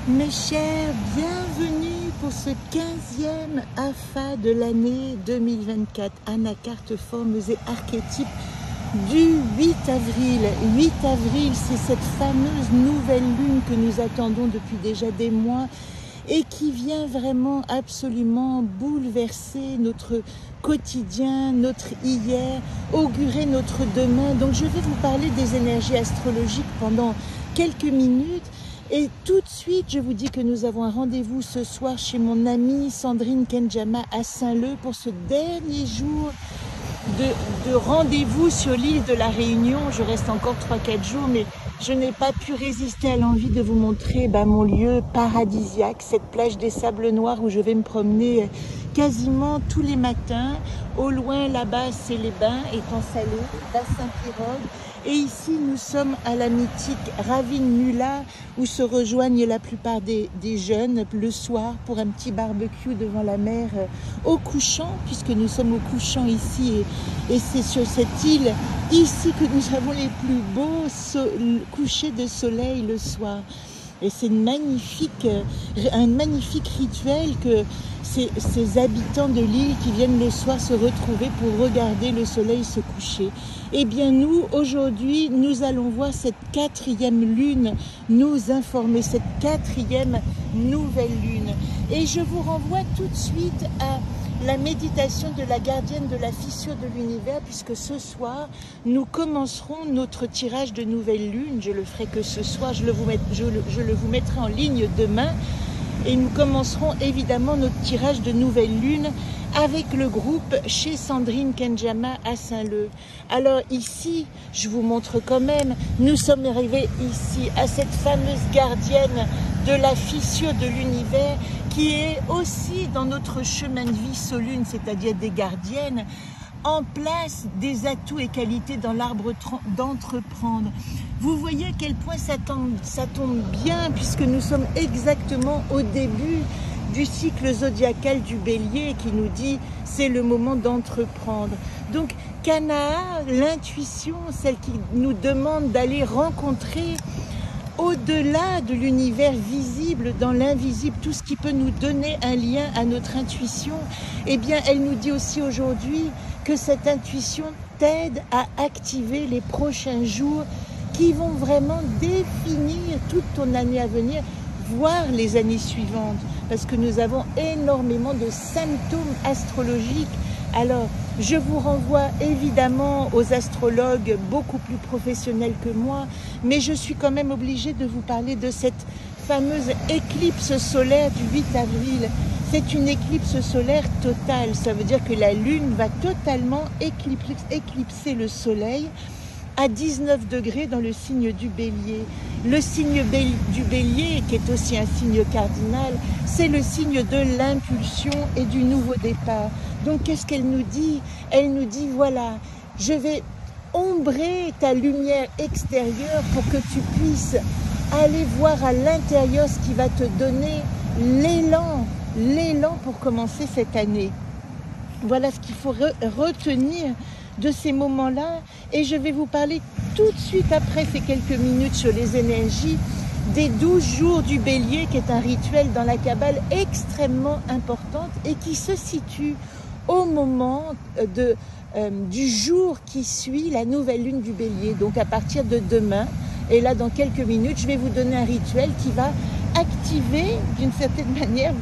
Mes chers, bienvenue pour ce 15e AFA de l'année 2024, Anacartes, formes et archétypes du 8 avril. 8 avril, c'est cette fameuse nouvelle lune que nous attendons depuis déjà des mois et qui vient vraiment absolument bouleverser notre quotidien, notre hier, augurer notre demain. Donc je vais vous parler des énergies astrologiques pendant quelques minutes. Et tout de suite, je vous dis que nous avons un rendez-vous ce soir chez mon amie Sandrine Kenjama à Saint-Leu pour ce dernier jour de rendez-vous sur l'île de la Réunion. Je reste encore 3-4 jours, mais je n'ai pas pu résister à l'envie de vous montrer mon lieu paradisiaque, cette plage des Sables Noirs où je vais me promener quasiment tous les matins. Au loin, là-bas, c'est les bains étant salés, bassin pirogue. Et ici, nous sommes à la mythique Ravine Nula, où se rejoignent la plupart des jeunes le soir pour un petit barbecue devant la mer au couchant, puisque nous sommes au couchant ici. Et c'est sur cette île, ici, que nous avons les plus beaux couchers de soleil le soir. Et c'est un magnifique rituel que ces habitants de l'île qui viennent le soir se retrouver pour regarder le soleil se coucher. Eh bien nous, aujourd'hui, nous allons voir cette 4e lune nous informer, cette 4e nouvelle lune. Et je vous renvoie tout de suite à la méditation de la gardienne de la fissure de l'univers, puisque ce soir, nous commencerons notre tirage de nouvelle lune. Je le ferai que ce soir, je le vous mettrai en ligne demain. Et nous commencerons évidemment notre tirage de nouvelle lune avec le groupe chez Sandrine Kenjama à Saint-Leu. Alors ici, je vous montre quand même, nous sommes arrivés ici à cette fameuse gardienne de la fissure de l'univers qui est aussi dans notre chemin de vie Solune, c'est-à-dire des gardiennes, en place des atouts et qualités dans l'arbre d'entreprendre. Vous voyez à quel point ça tombe bien, puisque nous sommes exactement au début du cycle zodiacal du Bélier qui nous dit c'est le moment d'entreprendre. Donc Kanaa, l'intuition, celle qui nous demande d'aller rencontrer au-delà de l'univers visible, dans l'invisible, tout ce qui peut nous donner un lien à notre intuition, eh bien elle nous dit aussi aujourd'hui que cette intuition t'aide à activer les prochains jours qui vont vraiment définir toute ton année à venir, voire les années suivantes, parce que nous avons énormément de symptômes astrologiques. Alors, je vous renvoie évidemment aux astrologues beaucoup plus professionnels que moi, mais je suis quand même obligée de vous parler de cette fameuse éclipse solaire du 8 avril. C'est une éclipse solaire totale, ça veut dire que la Lune va totalement éclipser le Soleil à 19 degrés dans le signe du Bélier. Le signe du Bélier, qui est aussi un signe cardinal, c'est le signe de l'impulsion et du nouveau départ. Donc qu'est-ce qu'elle nous dit? Elle nous dit, voilà, je vais ombrer ta lumière extérieure pour que tu puisses aller voir à l'intérieur ce qui va te donner l'élan pour commencer cette année. Voilà ce qu'il faut retenir de ces moments-là, et je vais vous parler tout de suite après ces quelques minutes sur les énergies des 12 jours du Bélier, qui est un rituel dans la Kabbale extrêmement importante et qui se situe au moment du jour qui suit la nouvelle lune du Bélier, donc à partir de demain. Et là, dans quelques minutes, je vais vous donner un rituel qui va activer d'une certaine manière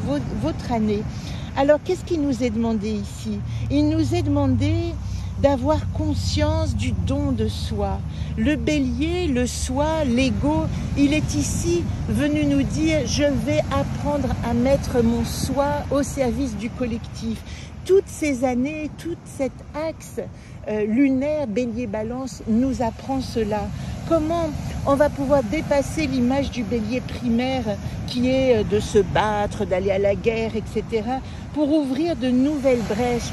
votre année. Alors, qu'est-ce qui nous est demandé ici? Il nous est demandé d'avoir conscience du don de soi. Le Bélier, le soi, l'ego, il est ici venu nous dire « je vais apprendre à mettre mon soi au service du collectif ». Toutes ces années, tout cet axe lunaire Bélier-Balance nous apprend cela. Comment on va pouvoir dépasser l'image du Bélier primaire qui est de se battre, d'aller à la guerre, etc. pour ouvrir de nouvelles brèches,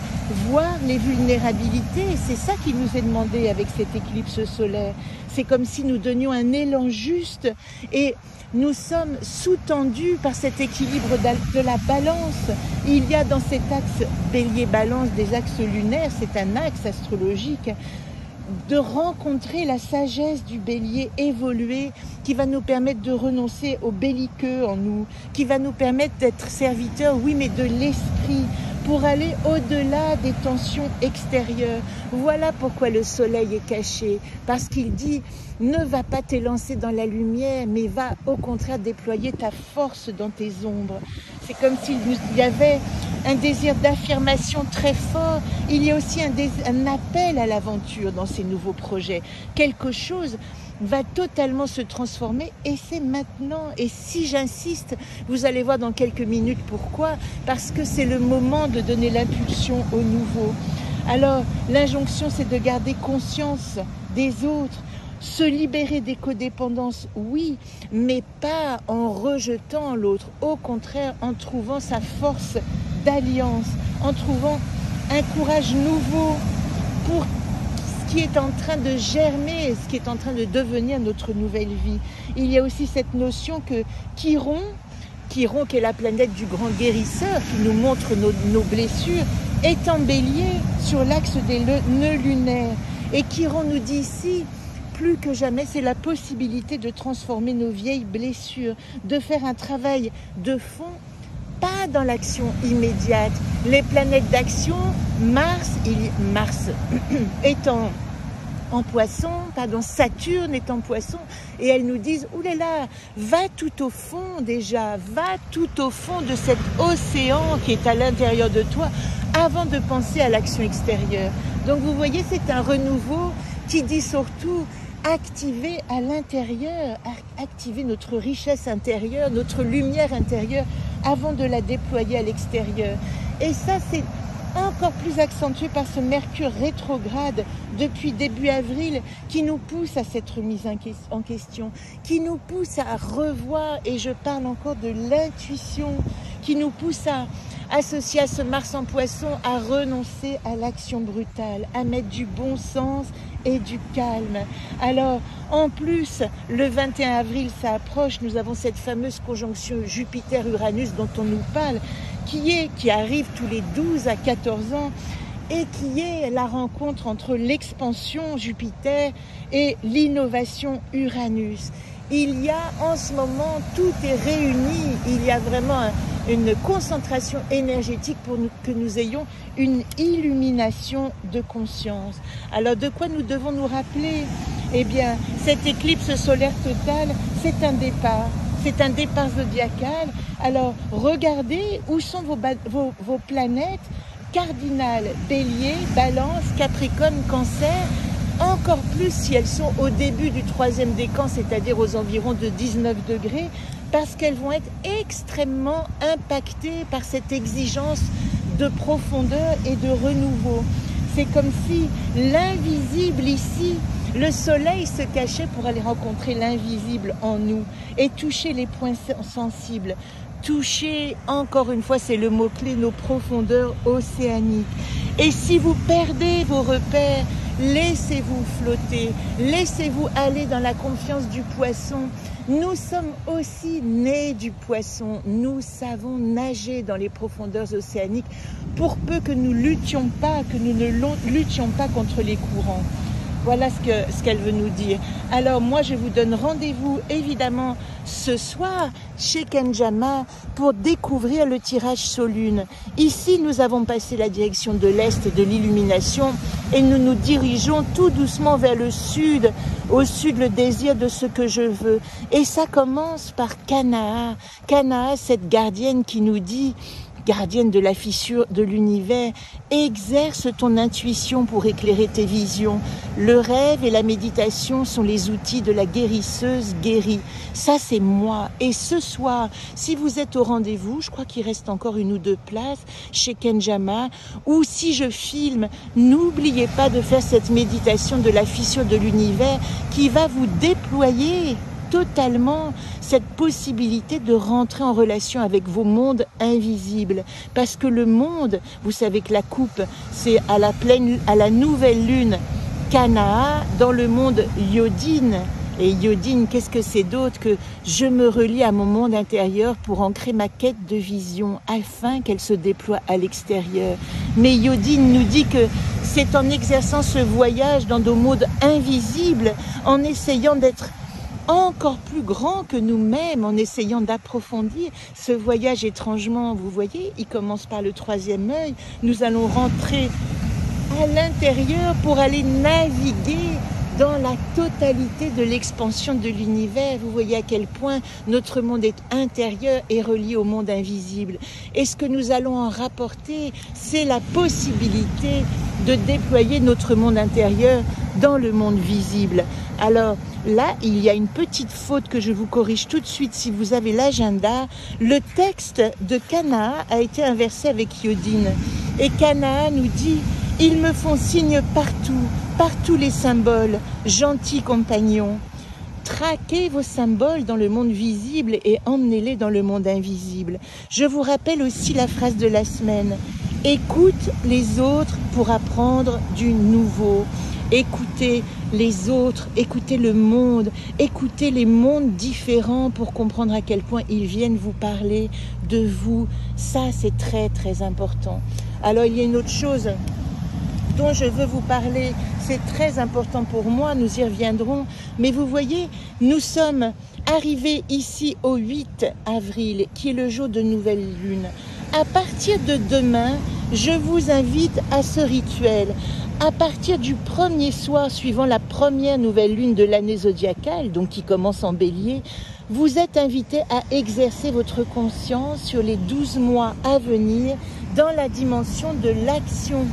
voir les vulnérabilités. C'est ça qui nous est demandé avec cette éclipse solaire. C'est comme si nous donnions un élan juste et nous sommes sous-tendus par cet équilibre de la balance. Il y a dans cet axe Bélier-Balance des axes lunaires, c'est un axe astrologique de rencontrer la sagesse du bélier évoluée qui va nous permettre de renoncer au belliqueux en nous, qui va nous permettre d'être serviteurs, oui, mais de l'esprit, pour aller au-delà des tensions extérieures. Voilà pourquoi le soleil est caché, parce qu'il dit ne va pas t'élancer dans la lumière, mais va au contraire déployer ta force dans tes ombres. C'est comme s'il y avait un désir d'affirmation très fort. Il y a aussi un appel à l'aventure dans ces nouveaux projets. Quelque chose va totalement se transformer et c'est maintenant. Et si j'insiste, vous allez voir dans quelques minutes pourquoi. Parce que c'est le moment de donner l'impulsion au nouveau. Alors, l'injonction, c'est de garder conscience des autres, se libérer des codépendances, oui, mais pas en rejetant l'autre. Au contraire, en trouvant sa force d'alliance, en trouvant un courage nouveau pour ce qui est en train de germer, ce qui est en train de devenir notre nouvelle vie. Il y a aussi cette notion que Chiron, qui est la planète du grand guérisseur, qui nous montre nos blessures, est en bélier sur l'axe des nœuds lunaires. Et Chiron nous dit ici, plus que jamais, c'est la possibilité de transformer nos vieilles blessures, de faire un travail de fond, pas dans l'action immédiate. Les planètes d'action, Mars est en poisson, Saturne est en poisson, et elles nous disent, oulala, va tout au fond déjà, va tout au fond de cet océan qui est à l'intérieur de toi, avant de penser à l'action extérieure. Donc vous voyez, c'est un renouveau qui dit surtout, activer à l'intérieur, activer notre richesse intérieure, notre lumière intérieure, avant de la déployer à l'extérieur. Et ça, c'est encore plus accentué par ce Mercure rétrograde depuis début avril qui nous pousse à cette remise en question, qui nous pousse à revoir, et je parle encore de l'intuition, qui nous pousse à associer à ce Mars en Poisson, à renoncer à l'action brutale, à mettre du bon sens et du calme. Alors, en plus, le 21 avril, ça approche, nous avons cette fameuse conjonction Jupiter-Uranus dont on nous parle, qui arrive tous les 12 à 14 ans, et qui est la rencontre entre l'expansion Jupiter et l'innovation Uranus. Il y a en ce moment, tout est réuni, il y a vraiment une concentration énergétique pour que nous ayons une illumination de conscience. Alors de quoi nous devons nous rappeler? Eh bien, cette éclipse solaire totale, c'est un départ. C'est un départ zodiacal. Alors, regardez où sont vos planètes cardinales. Bélier, Balance, Capricorne, Cancer. Encore plus si elles sont au début du 3e décan, c'est-à-dire aux environs de 19 degrés, parce qu'elles vont être extrêmement impactées par cette exigence de profondeur et de renouveau. C'est comme si l'invisible ici, le soleil se cachait pour aller rencontrer l'invisible en nous et toucher les points sensibles. Toucher, encore une fois, c'est le mot-clé, nos profondeurs océaniques. Et si vous perdez vos repères, laissez-vous flotter, laissez-vous aller dans la confiance du poisson. Nous sommes aussi nés du poisson, nous savons nager dans les profondeurs océaniques pour peu que nous luttions pas, que nous ne luttions pas contre les courants. Voilà ce qu'elle veut nous dire. Alors moi, je vous donne rendez-vous évidemment ce soir chez Kenjama pour découvrir le tirage Solune. Ici, nous avons passé la direction de l'Est et de l'illumination et nous nous dirigeons tout doucement vers le Sud, au Sud, le désir de ce que je veux. Et ça commence par Kanaa. Kanaa, cette gardienne qui nous dit, gardienne de la fissure de l'univers, exerce ton intuition pour éclairer tes visions. Le rêve et la méditation sont les outils de la guérisseuse guérie. Ça, c'est moi. Et ce soir, si vous êtes au rendez-vous, je crois qu'il reste encore 1 ou 2 places chez Kenjama, ou si je filme, n'oubliez pas de faire cette méditation de la fissure de l'univers qui va vous déployer totalement cette possibilité de rentrer en relation avec vos mondes invisibles. Parce que le monde, vous savez que la coupe, c'est à la nouvelle lune Kanaa, dans le monde Yodine, Et Yodine, qu'est-ce que c'est d'autre que je me relie à mon monde intérieur pour ancrer ma quête de vision afin qu'elle se déploie à l'extérieur. Mais Yodine nous dit que c'est en exerçant ce voyage dans nos mondes invisibles, en essayant d'être encore plus grand que nous-mêmes, en essayant d'approfondir ce voyage étrangement. Vous voyez, il commence par le troisième œil. Nous allons rentrer à l'intérieur pour aller naviguer dans la totalité de l'expansion de l'univers. Vous voyez à quel point notre monde est intérieur et relié au monde invisible. Et ce que nous allons en rapporter, c'est la possibilité de déployer notre monde intérieur dans le monde visible. Alors là, il y a une petite faute que je vous corrige tout de suite si vous avez l'agenda. Le texte de Kanaa a été inversé avec Yodine. Et Kanaa nous dit « Ils me font signe partout les symboles, gentils compagnons. Traquez vos symboles dans le monde visible et emmenez-les dans le monde invisible. » Je vous rappelle aussi la phrase de la semaine. Écoute les autres pour apprendre du nouveau. Écoutez les autres, écoutez le monde, écoutez les mondes différents pour comprendre à quel point ils viennent vous parler de vous. Ça, c'est très, très important. Alors, il y a une autre chose dont je veux vous parler. C'est très important pour moi, nous y reviendrons. Mais vous voyez, nous sommes arrivés ici au 8 avril, qui est le jour de nouvelle lune. À partir de demain, je vous invite à ce rituel. À partir du premier soir suivant la première nouvelle lune de l'année zodiacale, donc qui commence en bélier, vous êtes invité à exercer votre conscience sur les 12 mois à venir dans la dimension de l'action.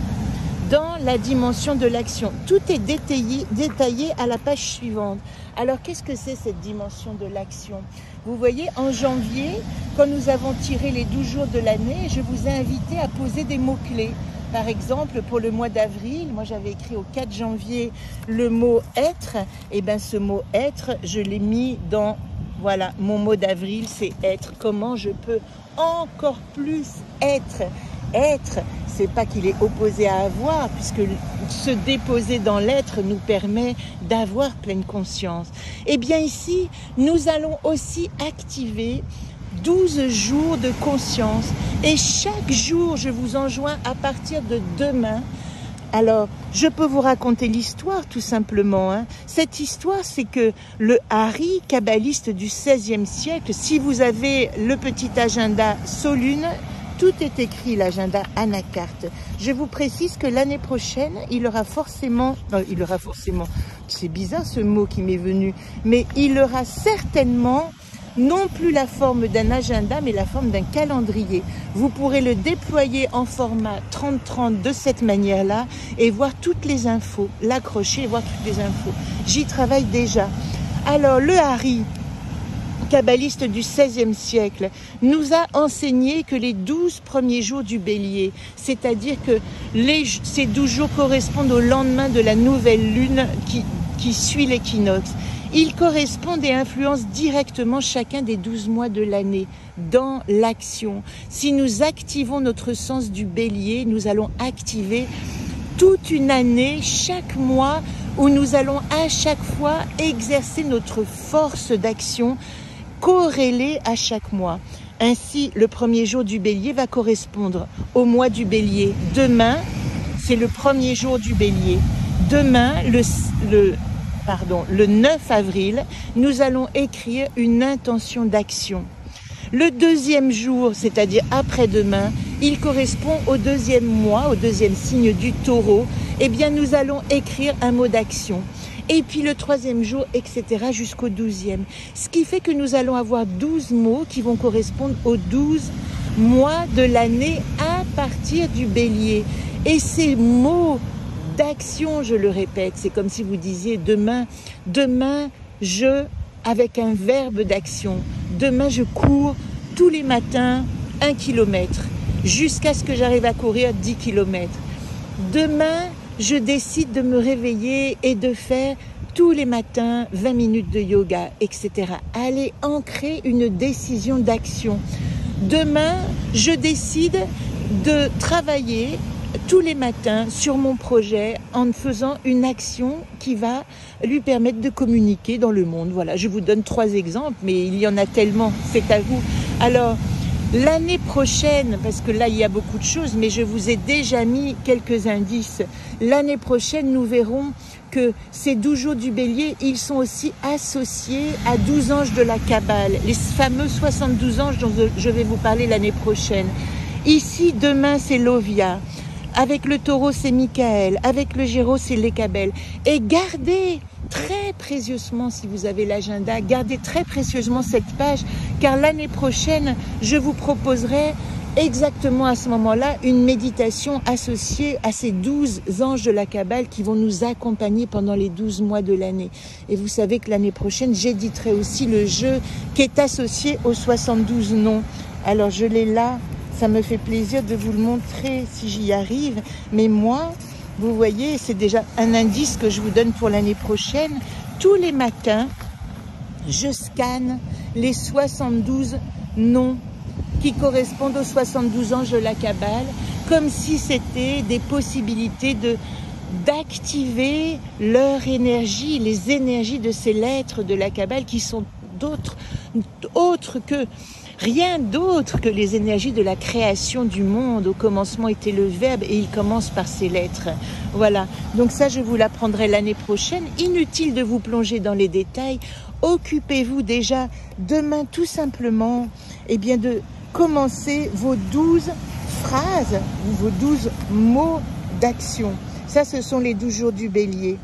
Dans la dimension de l'action. Tout est détaillé à la page suivante. Alors, qu'est-ce que c'est cette dimension de l'action? Vous voyez, en janvier, quand nous avons tiré les 12 jours de l'année, je vous ai invité à poser des mots-clés. Par exemple, pour le mois d'avril, moi j'avais écrit au 4 janvier le mot « être ». Et bien ce mot « être », je l'ai mis dans, voilà, mon mot d'avril, c'est « être ». Comment je peux encore plus être? Être, c'est pas qu'il est opposé à avoir, puisque se déposer dans l'être nous permet d'avoir pleine conscience. Et bien ici, nous allons aussi activer 12 jours de conscience. Et chaque jour, je vous enjoins à partir de demain. Alors, je peux vous raconter l'histoire tout simplement. Hein. Cette histoire, c'est que le Hari, kabbaliste du XVIe siècle, si vous avez le petit agenda Solune, tout est écrit, l'agenda Anacarte. Je vous précise que l'année prochaine, il aura forcément, c'est bizarre ce mot qui m'est venu, mais il aura certainement non plus la forme d'un agenda, mais la forme d'un calendrier. Vous pourrez le déployer en format 30-30 de cette manière-là et voir toutes les infos, l'accrocher et voir toutes les infos. J'y travaille déjà. Alors, le Hari, kabbaliste du XVIe siècle, nous a enseigné que les 12 premiers jours du bélier, c'est-à-dire que ces 12 jours correspondent au lendemain de la nouvelle lune qui suit l'équinoxe. Ils correspondent et influencent directement chacun des 12 mois de l'année dans l'action. Si nous activons notre sens du bélier, nous allons activer toute une année, chaque mois, où nous allons à chaque fois exercer notre force d'action corrélée à chaque mois. Ainsi, le premier jour du bélier va correspondre au mois du bélier. Demain, c'est le premier jour du bélier. Demain, le 9 avril, nous allons écrire une intention d'action. Le deuxième jour, c'est-à-dire après-demain, il correspond au deuxième mois, au deuxième signe du taureau. Eh bien, nous allons écrire un mot d'action. Et puis le troisième jour, etc. jusqu'au 12e. Ce qui fait que nous allons avoir 12 mots qui vont correspondre aux 12 mois de l'année à partir du bélier. Et ces mots d'action, je le répète, c'est comme si vous disiez demain, avec un verbe d'action. Demain, je cours tous les matins 1 kilomètre jusqu'à ce que j'arrive à courir 10 kilomètres. Demain, je décide de me réveiller et de faire tous les matins 20 minutes de yoga, etc. Allez ancrer une décision d'action. Demain, je décide de travailler tous les matins sur mon projet en faisant une action qui va lui permettre de communiquer dans le monde. Voilà, je vous donne 3 exemples, mais il y en a tellement, c'est à vous. Alors, l'année prochaine, parce que là il y a beaucoup de choses, mais je vous ai déjà mis quelques indices. L'année prochaine, nous verrons que ces 12 jours du bélier, ils sont aussi associés à 12 anges de la Kabbale, les fameux 72 anges dont je vais vous parler l'année prochaine. Ici, demain, c'est l'Ovia. Avec le taureau, c'est Michael. Avec le Gémeaux, c'est l'Écabel. Et gardez très précieusement, si vous avez l'agenda, gardez très précieusement cette page, car l'année prochaine, je vous proposerai exactement à ce moment-là une méditation associée à ces 12 anges de la Kabbale qui vont nous accompagner pendant les 12 mois de l'année. Et vous savez que l'année prochaine, j'éditerai aussi le jeu qui est associé aux 72 noms. Alors je l'ai là. Ça me fait plaisir de vous le montrer si j'y arrive. Mais moi, vous voyez, c'est déjà un indice que je vous donne pour l'année prochaine. Tous les matins, je scanne les 72 noms qui correspondent aux 72 anges de la Kabbale, comme si c'était des possibilités d'activer leur énergie, les énergies de ces lettres de la Kabbale qui sont rien d'autre que les énergies de la création du monde. Au commencement était le Verbe et il commence par ces lettres. Voilà, donc ça je vous l'apprendrai l'année prochaine. Inutile de vous plonger dans les détails. Occupez-vous déjà demain tout simplement de commencer vos 12 phrases, vos 12 mots d'action. Ça, ce sont les 12 jours du bélier.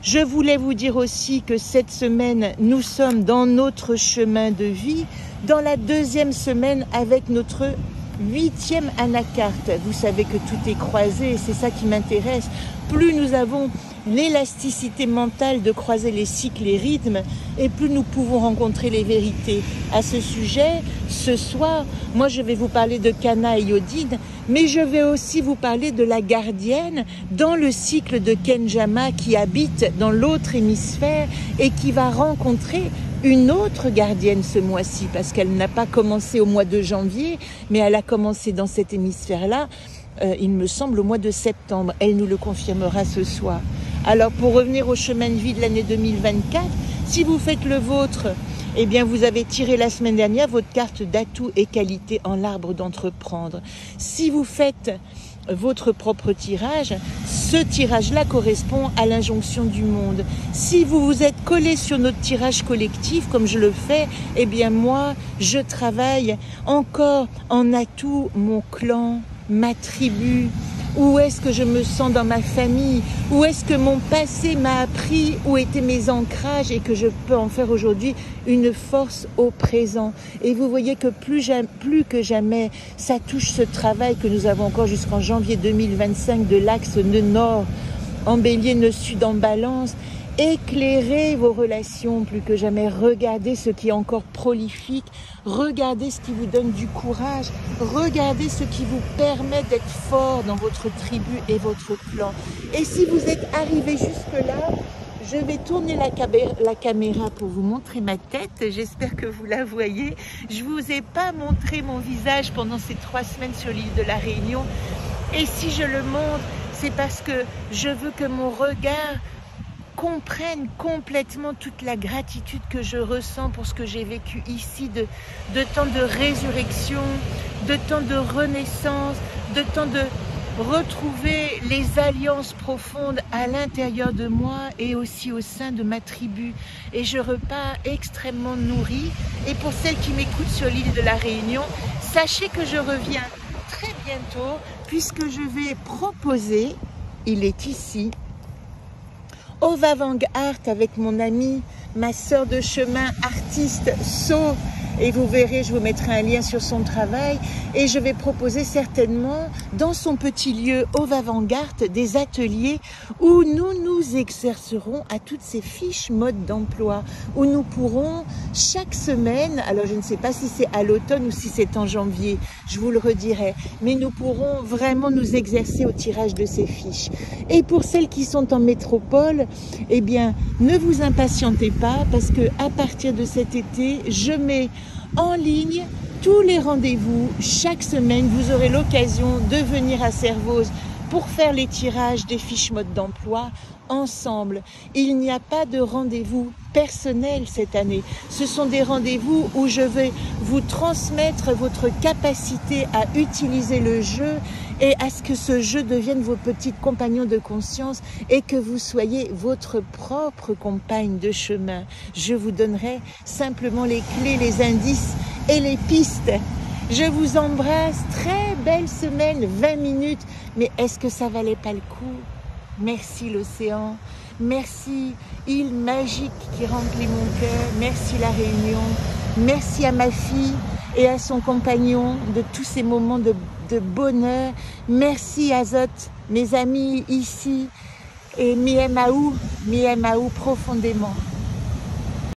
Je voulais vous dire aussi que cette semaine, nous sommes dans notre chemin de vie, dans la 2e semaine avec notre 8e anacarte. Vous savez que tout est croisé, c'est ça qui m'intéresse. Plus nous avons l'élasticité mentale de croiser les cycles et rythmes, et plus nous pouvons rencontrer les vérités. À ce sujet, ce soir, moi je vais vous parler de Cana et Yodine, mais je vais aussi vous parler de la gardienne dans le cycle de Kenjama qui habite dans l'autre hémisphère et qui va rencontrer une autre gardienne ce mois-ci, parce qu'elle n'a pas commencé au mois de janvier, mais elle a commencé dans cet hémisphère-là, il me semble au mois de septembre. Elle nous le confirmera ce soir. Alors pour revenir au chemin de vie de l'année 2024, si vous faites le vôtre, eh bien vous avez tiré la semaine dernière votre carte d'atout et qualité en l'arbre d'entreprendre. Si vous faites votre propre tirage, ce tirage-là correspond à l'injonction du monde. Si vous vous êtes collé sur notre tirage collectif, comme je le fais, eh bien moi, je travaille encore en atout mon clan, ma tribu. Où est-ce que je me sens dans ma famille? Où est-ce que mon passé m'a appris? Où étaient mes ancrages? Et que je peux en faire aujourd'hui une force au présent. Et vous voyez que plus que jamais, ça touche ce travail que nous avons encore jusqu'en janvier 2025 de l'axe nœud-nord, en bélier, nœud sud en balance. Éclairez vos relations plus que jamais, regardez ce qui est encore prolifique, regardez ce qui vous donne du courage, regardez ce qui vous permet d'être fort dans votre tribu et votre clan. Et si vous êtes arrivé jusque-là, je vais tourner la caméra pour vous montrer ma tête, j'espère que vous la voyez. Je ne vous ai pas montré mon visage pendant ces 3 semaines sur l'île de la Réunion, et si je le montre, c'est parce que je veux que mon regard comprennent complètement toute la gratitude que je ressens pour ce que j'ai vécu ici, de temps de résurrection, de temps de renaissance, de temps de retrouver les alliances profondes à l'intérieur de moi et aussi au sein de ma tribu. Et je repars extrêmement nourrie. Et pour celles qui m'écoutent sur l'île de la Réunion, sachez que je reviens très bientôt puisque je vais proposer, il est ici, Ovavang Art avec mon amie, ma sœur de chemin, artiste So, et vous verrez, je vous mettrai un lien sur son travail, et je vais proposer certainement dans son petit lieu Ovavang Art des ateliers où nous nous exercerons à toutes ces fiches modes d'emploi, où nous pourrons chaque semaine, alors je ne sais pas si c'est à l'automne ou si c'est en janvier, je vous le redirai, mais nous pourrons vraiment nous exercer au tirage de ces fiches. Et pour celles qui sont en métropole, eh bien, ne vous impatientez pas parce que à partir de cet été, je mets en ligne tous les rendez-vous. Chaque semaine, vous aurez l'occasion de venir à Servoz pour faire les tirages des fiches mode d'emploi ensemble. Il n'y a pas de rendez-vous personnel cette année. Ce sont des rendez-vous où je vais vous transmettre votre capacité à utiliser le jeu et à ce que ce jeu devienne vos petits compagnons de conscience et que vous soyez votre propre compagne de chemin. Je vous donnerai simplement les clés, les indices et les pistes. Je vous embrasse, très belle semaine, 20 minutes, mais est-ce que ça valait pas le coup? Merci l'océan, merci île magique qui remplit mon cœur, merci la Réunion, merci à ma fille et à son compagnon de tous ces moments de bonheur, merci Azote, mes amis ici et Miemaou profondément.